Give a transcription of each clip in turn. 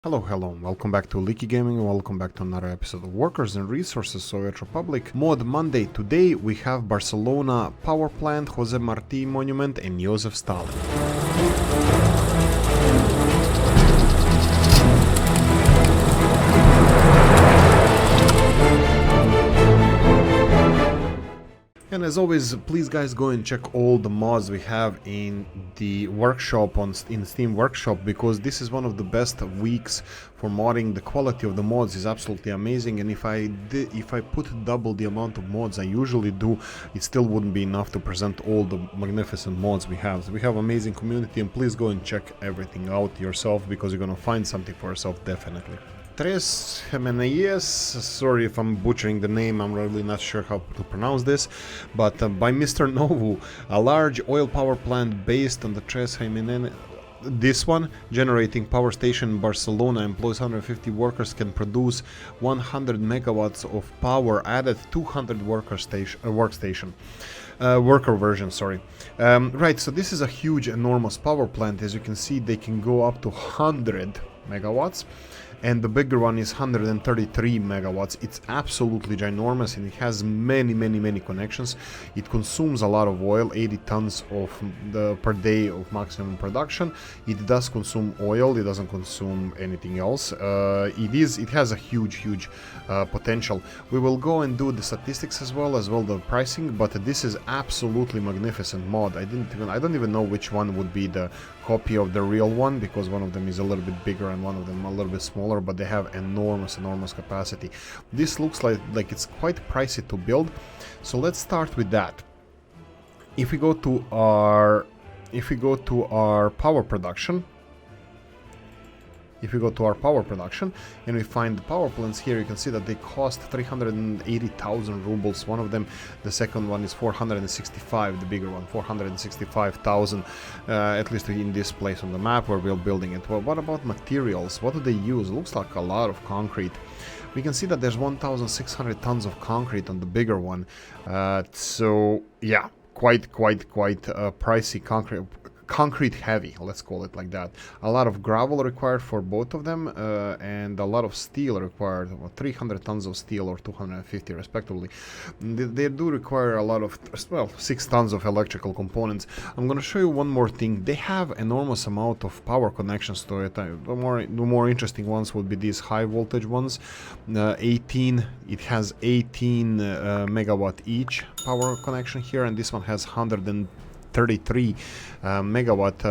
Hello, welcome back to Oolykee Gaming and welcome back to another episode of Workers and Resources Soviet Republic Mod Monday. Today we have Barcelona Power Plant, Jose Marti Monument and Joseph Stalin. And as always, please guys go and check all the mods we have in the workshop in Steam Workshop, because this is one of the best weeks for modding. The quality of the mods is absolutely amazing, and if I put double the amount of mods I usually do, it still wouldn't be enough to present all the magnificent mods we have. So we have amazing community, and please go and check everything out yourself, because you're gonna find something for yourself definitely. Xemeneies, sorry if I'm butchering the name, I'm really not sure how to pronounce this, but by Mr. Novu, a large oil power plant based on the Xemeneies. This one, generating power station in Barcelona, employs 150 workers, can produce 100 megawatts of power, added 200 worker version, sorry. Right, so this is a huge, enormous power plant. As you can see, they can go up to 100 megawatts. And the bigger one is 133 megawatts. It's absolutely ginormous, and it has many connections. It consumes a lot of oil, 80 tons per day of maximum production. It does consume oil, it doesn't consume anything else. It has a huge potential. We will go and do the statistics as well the pricing, but this is absolutely magnificent mod. I don't even know which one would be the copy of the real one, because one of them is a little bit bigger and one of them a little bit smaller, but they have enormous capacity. This looks like it's quite pricey to build, so let's start with that. If we go to our power production, and we find the power plants here, you can see that they cost 380,000 rubles. One of them, the second one, is 465, the bigger one, 465,000, at least in this place on the map where we're building it. Well, what about materials? What do they use? Looks like a lot of concrete. We can see that there's 1,600 tons of concrete on the bigger one. So yeah, quite pricey concrete heavy, let's call it like that. A lot of gravel required for both of them, and a lot of steel required, 300 tons of steel or 250 respectively. They do require a lot of, well, 6 tons of electrical components. I'm gonna show you one more thing. They have enormous amount of power connections to it. The more interesting ones would be these high voltage ones. It has 18 megawatt each power connection here, and this one has 133 megawatt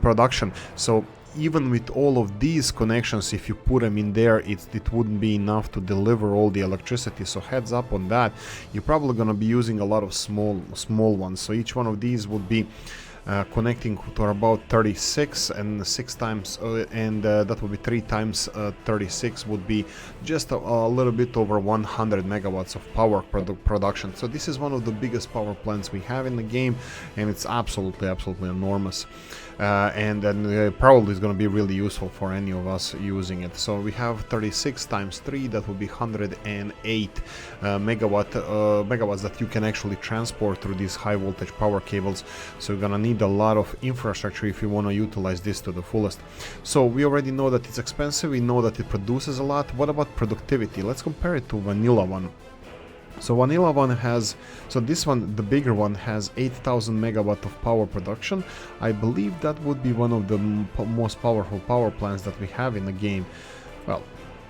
production. So even with all of these connections, if you put them in there, it wouldn't be enough to deliver all the electricity. So heads up on that. You're probably going to be using a lot of small ones. So each one of these would be connecting to about 36, and 6 times that would be 3 times 36 would be just a little bit over 100 megawatts of power production. So this is one of the biggest power plants we have in the game, and it's absolutely enormous. And then probably is going to be really useful for any of us using it. So we have 36 times 3, that would be 108 megawatts that you can actually transport through these high voltage power cables. So you're gonna need a lot of infrastructure if you want to utilize this to the fullest. So we already know that it's expensive, we know that it produces a lot. What about productivity? Let's compare it to vanilla one. So vanilla one has, this one, the bigger one, has 8,000 megawatt of power production. I believe that would be one of the most powerful power plants that we have in the game. Well,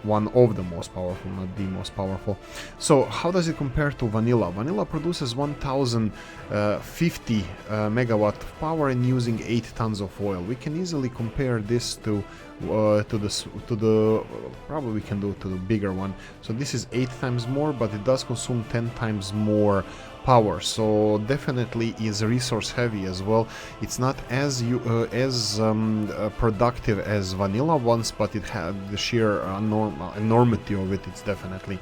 one of the most powerful, not the most powerful. So how does it compare to vanilla? Vanilla produces 1,050 megawatt of power and using 8 tons of oil. We can easily compare this to probably we can do to the bigger one. So this is 8 times more, but it does consume 10 times more power, so definitely is resource heavy as well. It's not as productive as vanilla ones, but it had the sheer enormity of it. It's definitely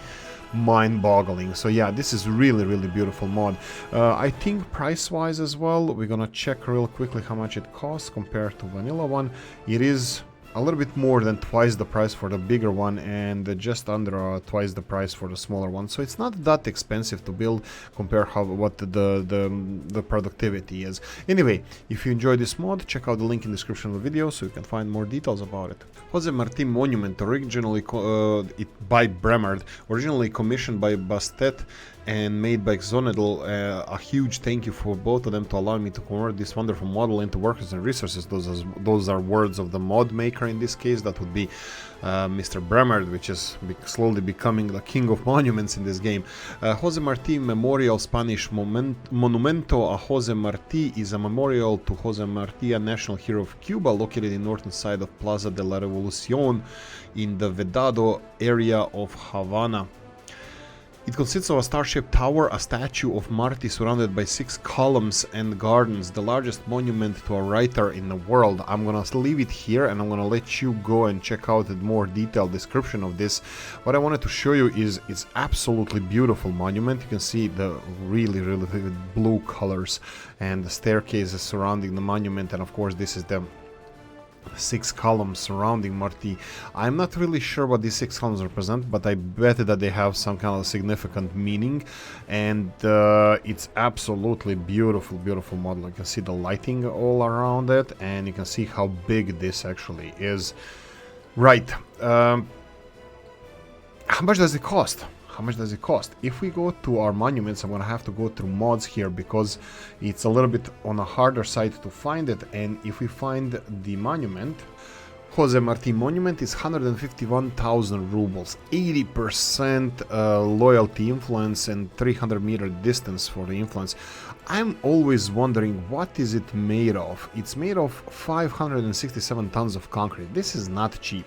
mind-boggling. So yeah, this is really beautiful mod. I think price-wise as well, we're gonna check real quickly how much it costs compared to vanilla one. It is a little bit more than twice the price for the bigger one, and just under twice the price for the smaller one. So it's not that expensive to build compared what the productivity is. Anyway, if you enjoyed this mod, check out the link in the description of the video so you can find more details about it. Jose Marti monument, originally by Bremard, originally commissioned by Bastet and made by Xonedal. A huge thank you for both of them to allow me to convert this wonderful model into workers and resources. Those are words of the mod maker in this case. That would be Mr. Bremard, which is slowly becoming the king of monuments in this game. Jose Marti Memorial, Spanish Monumento a Jose Marti, is a memorial to Jose Marti, a national hero of Cuba, located in northern side of Plaza de la Revolucion in the Vedado area of Havana. It consists of a star-shaped tower, a statue of Marti surrounded by 6 columns and gardens, the largest monument to a writer in the world. I'm gonna leave it here and I'm gonna let you go and check out a more detailed description of this. What I wanted to show you is it's absolutely beautiful monument. You can see the really vivid blue colors and the staircases surrounding the monument, and of course this is the 6 columns surrounding Marti. I'm not really sure what these 6 columns represent, but I bet that they have some kind of significant meaning, and it's absolutely beautiful model. You can see the lighting all around it, and you can see how big this actually is. Right, how much does it cost? How much does it cost? If we go to our monuments, I'm gonna have to go through mods here because it's a little bit on a harder side to find it. And if we find the monument, Jose Marti monument is 151,000 rubles, 80% loyalty influence and 300-meter distance for the influence. I'm always wondering, what is it made of? It's made of 567 tons of concrete. This is not cheap.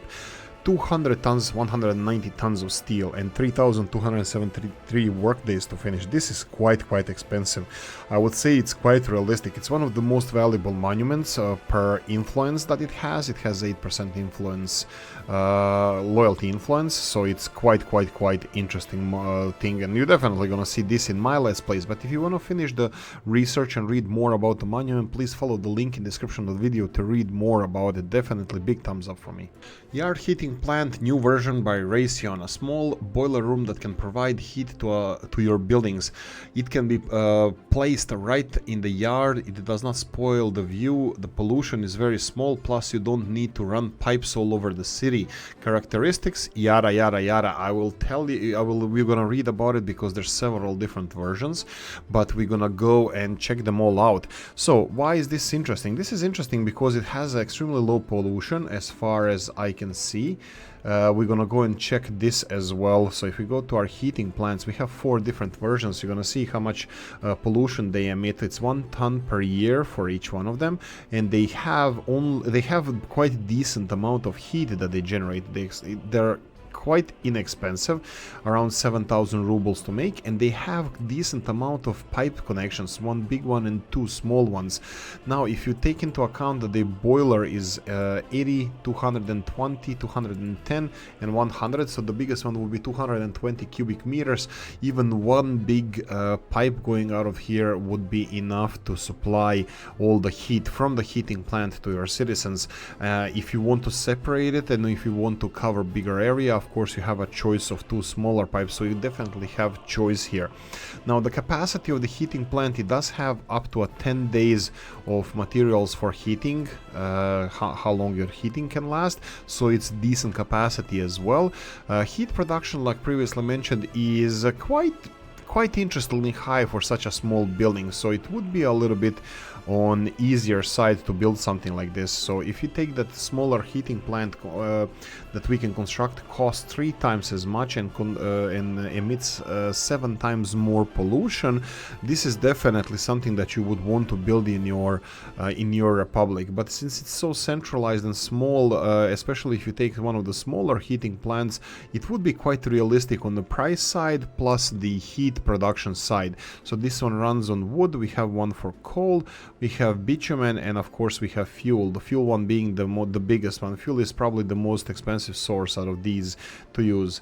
200 tons, 190 tons of steel, and 3,273 work days to finish. This is quite expensive. I would say it's quite realistic. It's one of the most valuable monuments per influence that it has. It has 8% influence, loyalty influence, so it's quite interesting thing, and you're definitely gonna see this in my Let's Plays. But if you want to finish the research and read more about the monument, please follow the link in the description of the video to read more about it. Definitely big thumbs up for me. Yard heating plant, new version by Raytheon, a small boiler room that can provide heat to your buildings. It can be placed right in the yard. It does not spoil the view. The pollution is very small, plus you don't need to run pipes all over the city. Characteristics, yada. I will tell you, we're gonna read about it because there's several different versions, but we're gonna go and check them all out. So why is this interesting? This is interesting because it has extremely low pollution as far as I can see. We're gonna go and check this as well. So if we go to our heating plants, we have 4 different versions. You're gonna see how much pollution they emit. It's 1 ton per year for each one of them, and they have quite decent amount of heat that they generate. They're quite inexpensive, around 7,000 rubles to make, and they have decent amount of pipe connections, 1 big one and 2 small ones. Now if you take into account that the boiler is 80, 220, 210 and 100, so the biggest one will be 220 cubic meters. Even 1 big pipe going out of here would be enough to supply all the heat from the heating plant to your citizens. If you want to separate it and if you want to cover bigger area, of course you have a choice of 2 smaller pipes, so you definitely have choice here. Now the capacity of the heating plant, it does have up to 10 days of materials for heating, how long your heating can last, so it's decent capacity as well. Heat production, like previously mentioned, is quite interestingly high for such a small building, so it would be a little bit on easier side to build something like this. So if you take that smaller heating plant that we can construct, costs 3 times as much and emits 7 times more pollution, this is definitely something that you would want to build in your republic. But since it's so centralized and small, especially if you take one of the smaller heating plants, it would be quite realistic on the price side plus the heat production side. So this one runs on wood. We have one for coal, we have bitumen, and of course we have fuel. The fuel one being the biggest one. Fuel is probably the most expensive source out of these to use.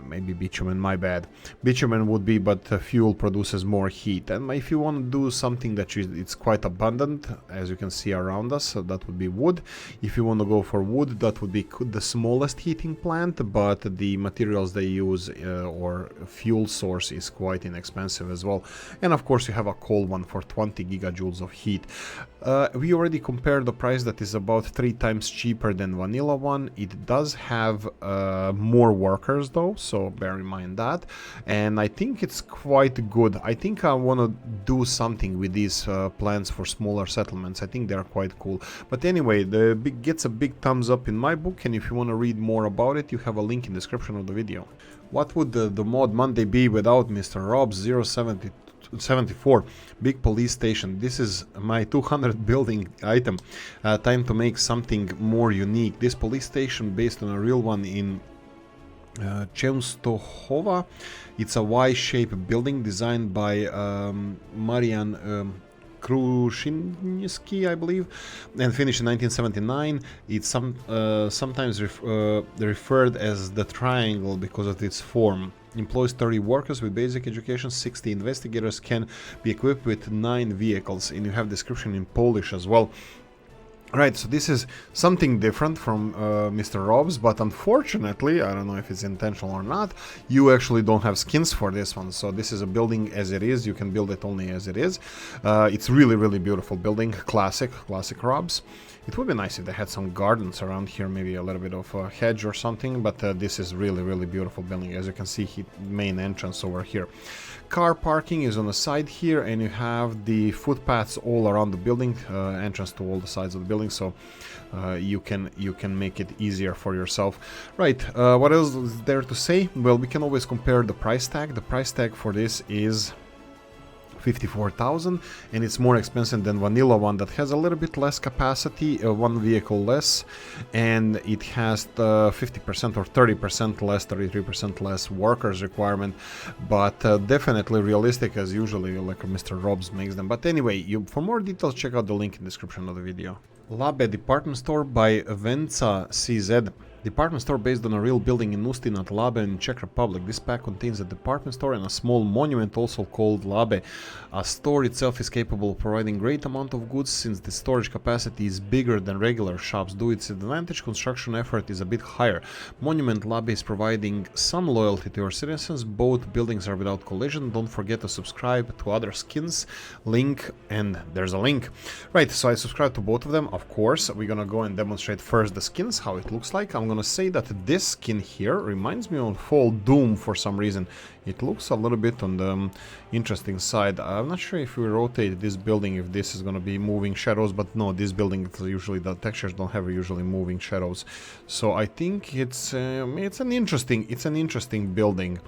maybe bitumen, my bad. Bitumen would be, but fuel produces more heat. And if you want to do something that it's quite abundant, as you can see around us, so that would be wood. If you want to go for wood, that would be the smallest heating plant, but the materials they use or fuel source is quite inexpensive as well. And of course you have a coal one for 20 gigajoules of heat. We already compared the price that is about 3 times cheaper than vanilla one. It does have more workers though, so bear in mind that. And I think it's quite good. I think I want to do something with these plans for smaller settlements. I think they're quite cool. But anyway, gets a big thumbs up in my book, and if you want to read more about it, you have a link in the description of the video. What would the mod Monday be without Mr. Rob's 074 big police station? This is my 200 building item. Time to make something more unique. This police station based on a real one in Częstochowa. It's a Y-shaped building designed by Marian Kruszyński, I believe, and finished in 1979. It's sometimes referred as the triangle because of its form. Employs 30 workers with basic education, 60 investigators, can be equipped with 9 vehicles, and you have description in Polish as well. Right, so this is something different from Mr. Rob's, but unfortunately, I don't know if it's intentional or not, you actually don't have skins for this one. So this is a building as it is, you can build it only as it is. It's really beautiful building, classic Rob's. It would be nice if they had some gardens around here, maybe a little bit of a hedge or something, but this is really beautiful building. As you can see, main entrance over here. Car parking is on the side here, and you have the footpaths all around the building, entrance to all the sides of the building, so you can make it easier for yourself. Right, what else is there to say? Well, we can always compare the price tag. The price tag for this is 54,000, and it's more expensive than vanilla one that has a little bit less capacity, one vehicle less, and it has 50% or 30% less, 33% less workers requirement, but definitely realistic as usually like Mr. Rob's makes them. But anyway, for more details, check out the link in the description of the video. Labe department store by Venca CZ. Department store based on a real building in Ústí nad Labem in Czech Republic. This pack contains a department store and a small monument also called Labe. A store itself is capable of providing great amount of goods since the storage capacity is bigger than regular shops. Due to its advantage, construction effort is a bit higher. Monument Labe is providing some loyalty to your citizens. Both buildings are without collision. Don't forget to subscribe to other skins. Link, and there's a link. Right, so I subscribe to both of them, of course. We're gonna go and demonstrate first the skins, how it looks like. I'm gonna say that this skin here reminds me of Fall Doom for some reason. It looks a little bit on the interesting side. I'm not sure if we rotate this building, if this is gonna be moving shadows, but no, this building usually the textures don't have usually moving shadows. So I think it's an interesting building.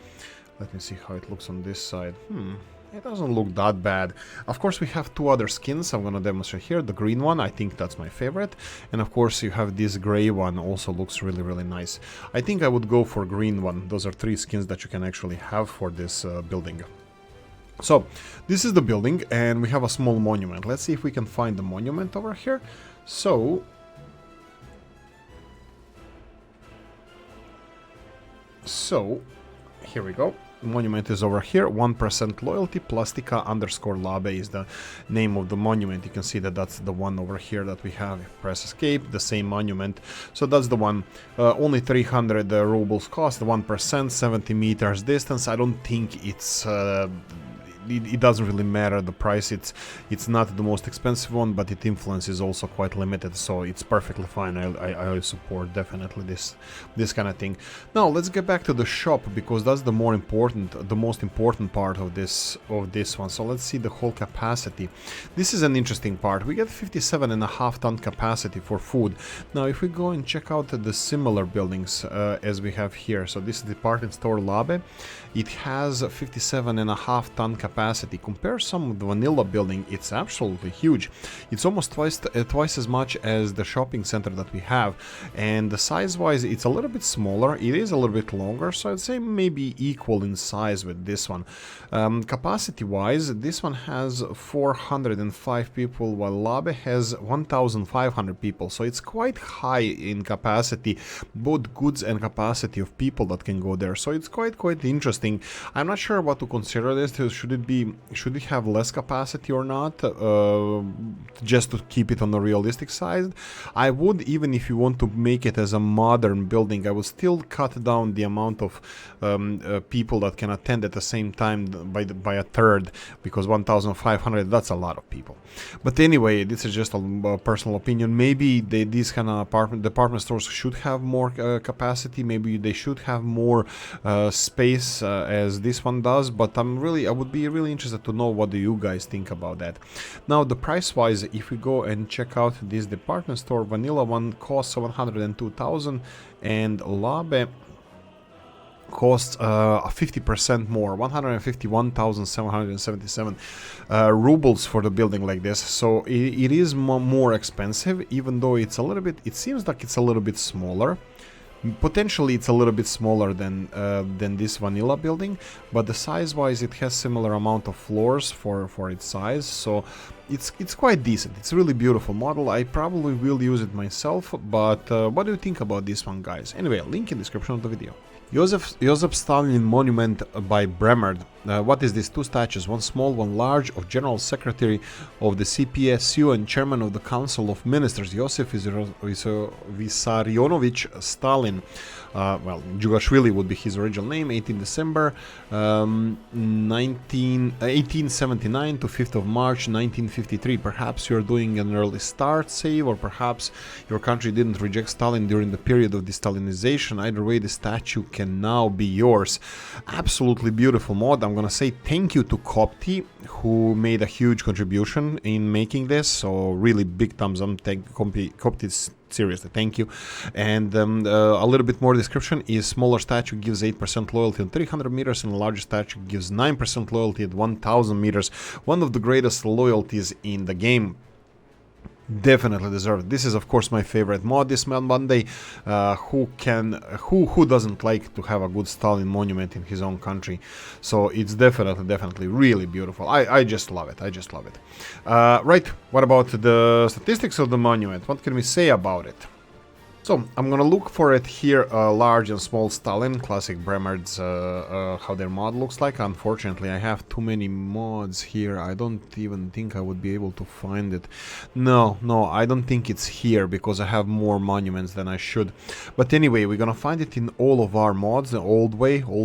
Let me see how it looks on this side. It doesn't look that bad. Of course, we have 2 other skins I'm gonna demonstrate here. The green one, I think that's my favorite. And of course, you have this gray one, also looks really nice. I think I would go for green one. Those are 3 skins that you can actually have for this building. So, this is the building, and we have a small monument. Let's see if we can find the monument over here. So, here we go. Monument is over here. 1% loyalty. Plastica_Labe is the name of the monument. You can see that that's the one over here that we have. Press escape, the same monument. So that's the one. Only 300 rubles cost, 1%, 70 meters distance. I don't think it's it doesn't really matter the price. It's not the most expensive one, but its influence is also quite limited, so it's perfectly fine. I support definitely this kind of thing. Now let's get back to the shop, because that's the most important part of this one. So let's see the whole capacity. This is an interesting part. We get 57.5 ton capacity for food. Now if we go and check out the similar buildings as we have here, so this is department store Labe. It has 57.5 ton capacity capacity. Compare some of the vanilla building, it's absolutely huge. It's almost twice as much as the shopping center that we have, and the size-wise, it's a little bit smaller. It is a little bit longer, so I'd say maybe equal in size with this one. Capacity-wise, this one has 405 people, while Labe has 1,500 people, so it's quite high in capacity, both goods and capacity of people that can go there. So it's quite interesting. I'm not sure what to consider this. Should it have less capacity or not? Just to keep it on the realistic side, I would, even if you want to make it as a modern building, I would still cut down the amount of people that can attend at the same time by a third, because 1,500, that's a lot of people. But anyway, this is just a personal opinion. Maybe these kind of department stores should have more capacity. Maybe they should have more space as this one does. But I would be really interested to know what do you guys think about that. Now, the price wise, if we go and check out this department store, vanilla one costs 102,000, and Labe costs 50% more, 151,777 rubles for the building like this. So it is more expensive, even though it's a little bit, it seems like it's a little bit smaller. Potentially it's a little bit smaller than this vanilla building, but the size wise it has similar amount of floors for its size, so it's quite decent. It's a really beautiful model. I probably will use it myself, but what do you think about this one, guys? Anyway, link in the description of the video. Joseph Stalin Monument by Bremard. What is this? Two statues, one small, one large, of General Secretary of the CPSU and Chairman of the Council of Ministers, Joseph Vissarionovich Stalin. Well, Jugashvili would be his original name. 18 December 1879 to 5th of March 1953. Perhaps you're doing an early start save, or perhaps your country didn't reject Stalin during the period of de-Stalinization. Either way, the statue can now be yours. Absolutely beautiful mod. I'm gonna say thank you to Copti, who made a huge contribution in making this, so really big thumbs up. Thank Copti, seriously, thank you. And a little bit more description is: smaller statue gives 8% loyalty on 300 meters, and a larger statue gives 9% loyalty at 1000 meters. One of the greatest loyalties in the game. Definitely deserved. This is of course my favorite mod this Monday. Who doesn't like to have a good Stalin monument in his own country? So it's definitely really beautiful. I just love it. Right, what about the statistics of the monument? What can we say about it? So I'm gonna look for it here, large and small Stalin, classic Bremard's, how their mod looks like. Unfortunately, I have too many mods here. I don't even think I would be able to find it. No, I don't think it's here, because I have more monuments than I should. But anyway, we're gonna find it in all of our mods, the old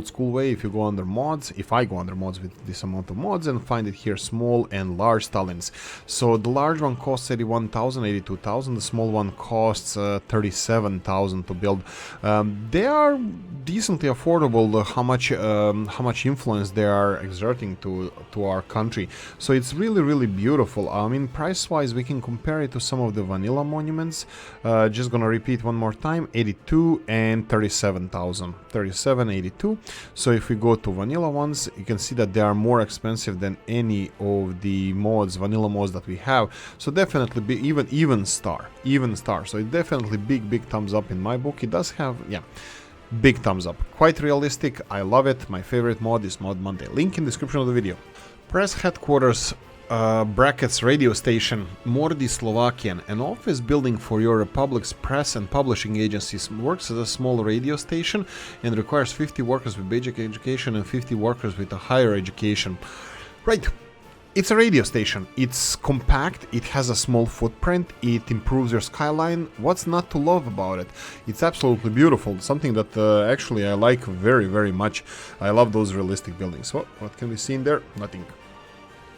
school way. If you go under mods, if I go under mods with this amount of mods, and find it here, small and large Stalins. So the large one costs 81,000, 82,000. The small one costs 37,000 to build. They are decently affordable. How much influence they are exerting to our country. So it's really beautiful. I mean, price wise, we can compare it to some of the vanilla monuments. Just gonna repeat one more time: 82 and 37,000. 37, 82. So if we go to vanilla ones, you can see that they are more expensive than any of the vanilla mods that we have. So definitely be even star. So it definitely big thumbs up in my book. It does have, yeah, big thumbs up. Quite realistic. I love it. My favorite mod is Mod Monday. Link in the description of the video. Press headquarters, brackets radio station, Marti, Slovakian. An office building for your republic's press and publishing agencies. Works as a small radio station and requires 50 workers with basic education and 50 workers with a higher education. Right. It's a radio station. It's compact, it has a small footprint, it improves your skyline. What's not to love about it? It's absolutely beautiful. Something that actually I like very much. I love those realistic buildings. What can we see in there? Nothing.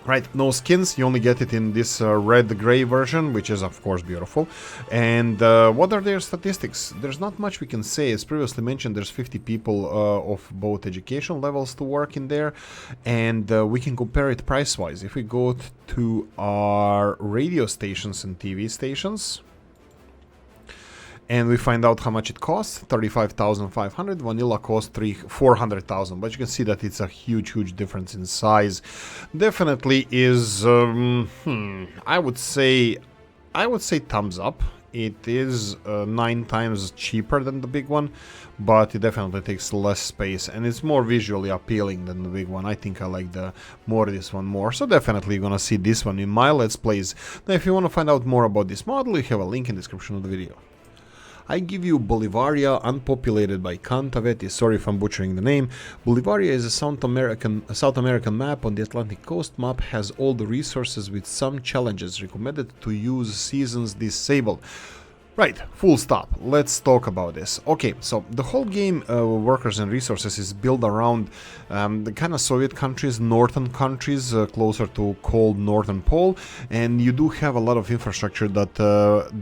Right, no skins, you only get it in this red-gray version, which is of course beautiful. And what are their statistics? There's not much we can say. As previously mentioned, there's 50 people of both education levels to work in there, and we can compare it price-wise. If we go to our radio stations and TV stations, and we find out how much it costs. 35,500. Vanilla costs 400,000, but you can see that it's a huge difference in size. Definitely is I would say thumbs up. It is 9 times cheaper than the big one, but it definitely takes less space and it's more visually appealing than the big one. I think I like this one more, so definitely you're gonna see this one in my Let's Plays. Now if you want to find out more about this model, you have a link in the description of the video. I give you Bolivaria, unpopulated by Cantavetti. Sorry if I'm butchering the name. Bolivaria is a South American map on the Atlantic coast. Map has all the resources with some challenges. Recommended to use seasons disabled. Right, full stop. Let's talk about this. Okay, so the whole game, workers and resources, is built around the kind of Soviet countries, northern countries, closer to cold northern pole, and you do have a lot of infrastructure that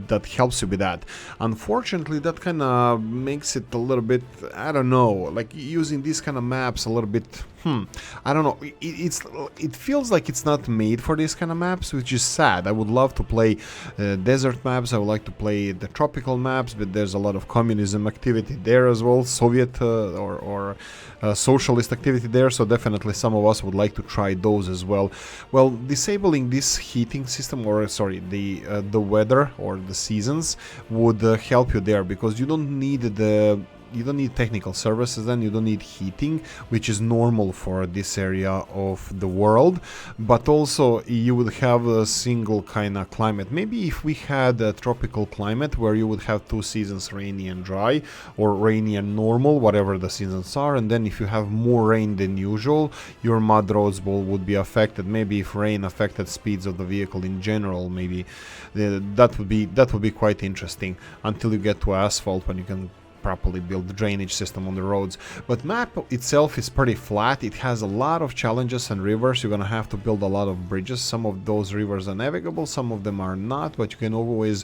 that helps you with that. Unfortunately, that kind of makes it a little bit, I don't know, like using these kind of maps a little bit, I don't know, it feels like it's not made for these kind of maps, which is sad. I would love to play desert maps, I would like to play the tropical maps, but there's a lot of communism activity there as well, Soviet or socialist activity there, so definitely some of us would like to try those as well. Well, disabling this heating system, or sorry, the weather or the seasons would help you there, because you don't need technical services, then you don't need heating, which is normal for this area of the world, but also you would have a single kind of climate. Maybe if we had a tropical climate where you would have 2 seasons, rainy and dry, or rainy and normal, whatever the seasons are, and then if you have more rain than usual, your mud roads would be affected. Maybe if rain affected speeds of the vehicle in general, maybe that would be quite interesting, until you get to asphalt, when you can properly build the drainage system on the roads. But map itself is pretty flat. It has a lot of challenges and rivers. You're gonna have to build a lot of bridges. Some of those rivers are navigable, some of them are not, but you can always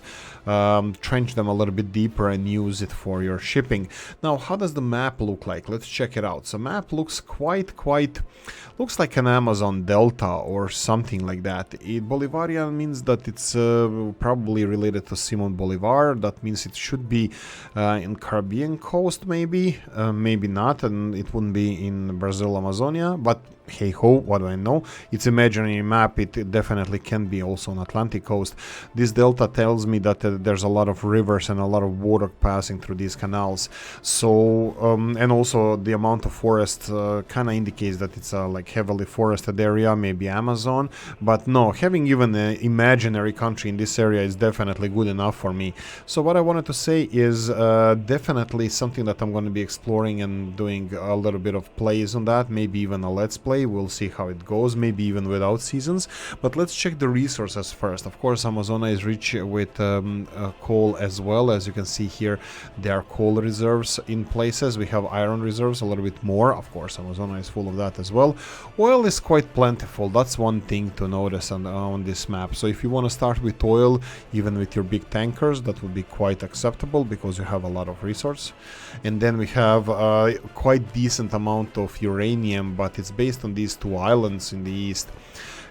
trench them a little bit deeper and use it for your shipping. Now, how does the map look like? Let's check it out. So map looks looks like an Amazon Delta or something like that. Bolivaria means that it's probably related to Simon Bolivar. That means it should be in Caribbean coast, maybe not, and it wouldn't be in Brazil, Amazonia, but hey ho, what do I know? It's imaginary map. It definitely can be also on Atlantic coast. This delta tells me that there's a lot of rivers and a lot of water passing through these canals. So and also the amount of forest kind of indicates that it's a like heavily forested area, maybe Amazon. But no, having even an imaginary country in this area is definitely good enough for me. So what I wanted to say is definitely something that I'm going to be exploring and doing a little bit of plays on that, maybe even a let's play. We'll see how it goes, maybe even without seasons. But let's check the resources first. Of course, Amazonia is rich with coal as well. As you can see here, there are coal reserves in places. We have iron reserves, a little bit more. Of course, Amazonia is full of that as well. Oil is quite plentiful. That's one thing to notice on this map. So if you want to start with oil, even with your big tankers, that would be quite acceptable because you have a lot of resource. And then we have quite decent amount of uranium, but it's based on these 2 islands in the east.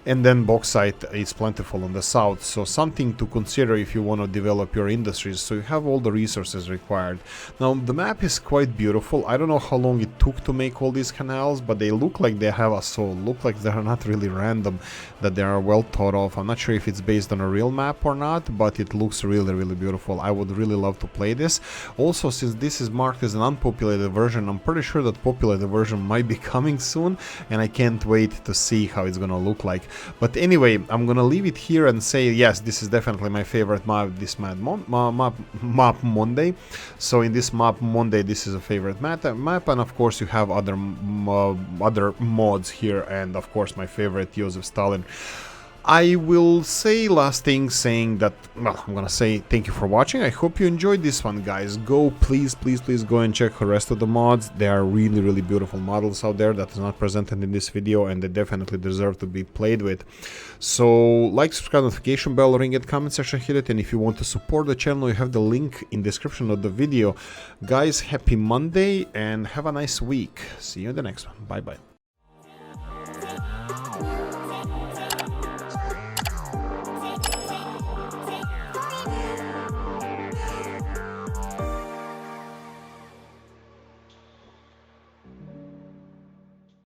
And then bauxite is plentiful on the south, so something to consider if you want to develop your industries, so you have all the resources required. Now the map is quite beautiful. I don't know how long it took to make all these canals, but they look like they have a soul, look like they're not really random, that they are well thought of. I'm not sure if it's based on a real map or not, but it looks really beautiful. I would really love to play this. Also, since this is marked as an unpopulated version, I'm pretty sure that populated version might be coming soon, and I can't wait to see how it's gonna look like. But anyway, I'm gonna leave it here and say yes, this is definitely my favorite map, this map Monday. So in this map Monday, this is a favorite map, and of course you have other mods here, and of course my favorite, Joseph Stalin. I will say last thing saying that, well, I'm gonna say thank you for watching. I hope you enjoyed this one, guys. Please go and check the rest of the mods. They are really beautiful models out there that is not presented in this video, and they definitely deserve to be played with. So like, subscribe, notification bell, ring it, comment section, hit it, and if you want to support the channel, you have the link in description of the video. Guys, happy Monday and have a nice week. See you in the next one. Bye bye.